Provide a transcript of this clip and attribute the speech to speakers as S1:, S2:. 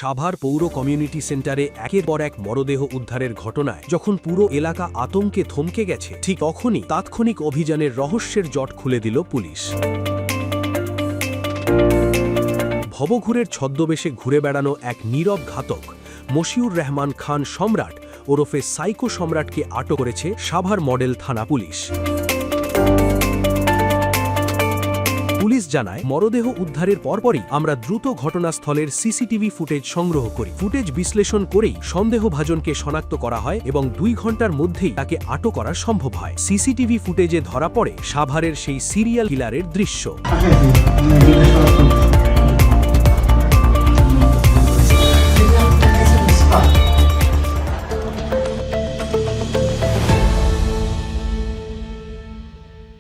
S1: সাভার পৌর কমিউনিটি সেন্টারে একের পর এক মরদেহ উদ্ধারের ঘটনায় যখন পুরো এলাকা আতঙ্কে থমকে গেছে, ঠিক তখনই তাৎক্ষণিক অভিযানের রহস্যের জট খুলে দিল পুলিশ। ভবঘুরের ছদ্মবেশে ঘুরে বেড়ানো এক নীরব ঘাতক মশিউর রহমান খান সম্রাট ওরফে সাইকো সম্রাটকে আটক করেছে সাভার মডেল থানা পুলিশ। পুলিশ জানায়, মরদেহ উদ্ধারের পরপরই আমরা দ্রুত ঘটনাস্থলের সিসিটিভি ফুটেজ সংগ্রহ করি। ফুটেজ বিশ্লেষণ করেই সন্দেহভাজনকে শনাক্ত করা হয় এবং 2 ঘন্টার মধ্যেই তাকে আটক করা সম্ভব হয়। সিসিটিভি ফুটেজে ধরা পড়ে সাভারের সেই সিরিয়াল কিলারের দৃশ্য।